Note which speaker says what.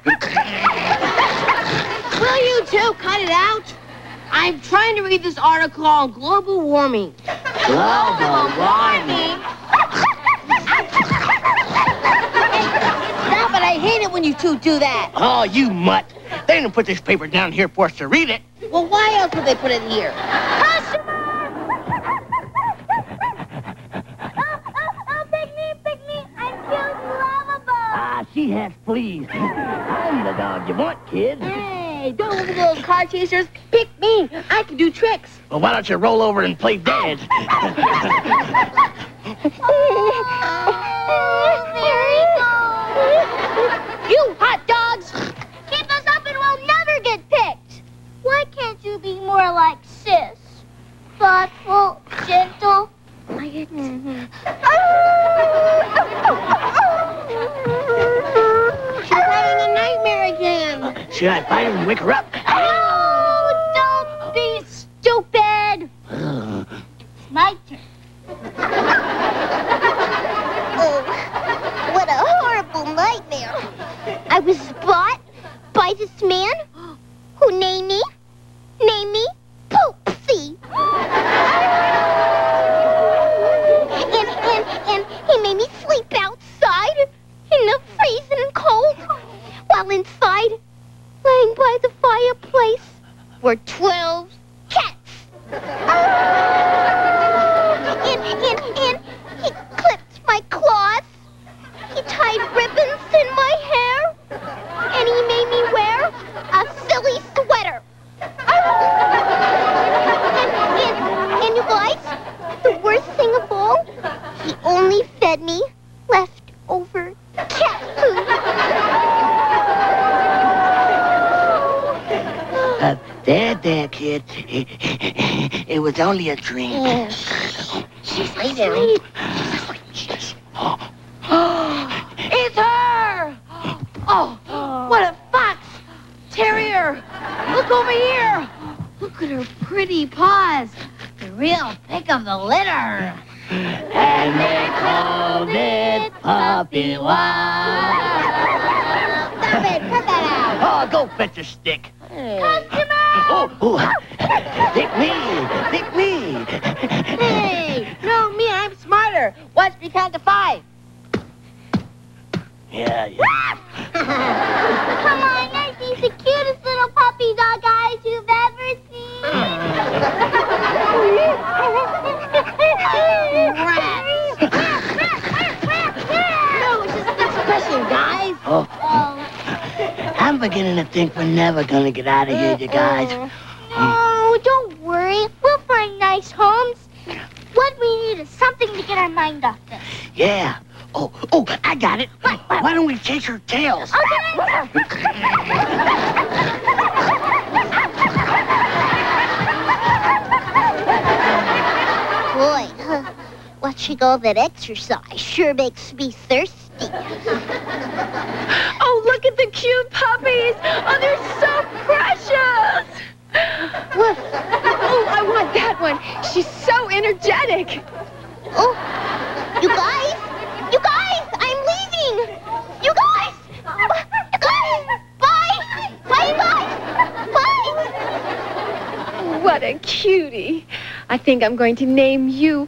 Speaker 1: Will you two cut it out? I'm trying to read this article on global warming.
Speaker 2: Global warming?
Speaker 1: Stop it, I hate it when you two do that.
Speaker 2: Oh, you mutt. They didn't put this paper down here for us to read it.
Speaker 1: Well, why else would they put it here?
Speaker 2: She has fleas. I'm the dog you want, kid.
Speaker 1: Hey, don't look at those car chasers. Pick me. I can do tricks.
Speaker 2: Well, why don't you roll over and play dead?
Speaker 3: There he goes.
Speaker 1: You hot dogs.
Speaker 3: Keep us up and we'll never get picked. Why can't you be more like Sis? Thoughtful, gentle.
Speaker 1: Quiet. She's having a nightmare again.
Speaker 2: Should I fight her and wake her up?
Speaker 3: Oh, don't be stupid. It's my turn. Oh, what a horrible nightmare. I was bought by this man who named me Poopsie. And he made me sleep outside in the freezing cold, while inside, laying by the fireplace, were 12 cats. And he clipped my cloth, he tied ribbons in my hair, and he made me wear a silly sweater. And you guys, the worst thing of all, he only fed me leftover cat food.
Speaker 2: There, kid. It was only a dream.
Speaker 1: She's leaving. It's her! Oh, what a fox! Terrier! Look over here! Look at her pretty paws. The real pick of the litter.
Speaker 2: And they called it Puppy Wow.
Speaker 1: Stop it! Cut that out!
Speaker 2: Oh, go fetch a stick.
Speaker 3: Customer!
Speaker 2: Oh, pick me.
Speaker 1: Hey! No, me, I'm smarter. Watch me count to 5.
Speaker 2: Yeah.
Speaker 3: Come on, let's see the cutest little puppy dog eyes you've ever seen.
Speaker 1: Rats! No, it's just an expression, guys.
Speaker 2: Oh. I'm beginning to think we're never gonna get out of here, you guys.
Speaker 3: No, don't worry. We'll find nice homes. What we need is something to get our mind off this.
Speaker 2: Yeah. Oh, I got it. Why don't we chase her tails?
Speaker 3: Boy, watching all that exercise sure makes me thirsty.
Speaker 4: Oh, look at the cute puppies. Oh, they're so precious.
Speaker 3: Woof.
Speaker 4: Oh, I want that one. She's so energetic.
Speaker 3: Oh, you guys, I'm leaving. You guys, bye, you guys, bye.
Speaker 4: What a cutie. I think I'm going to name you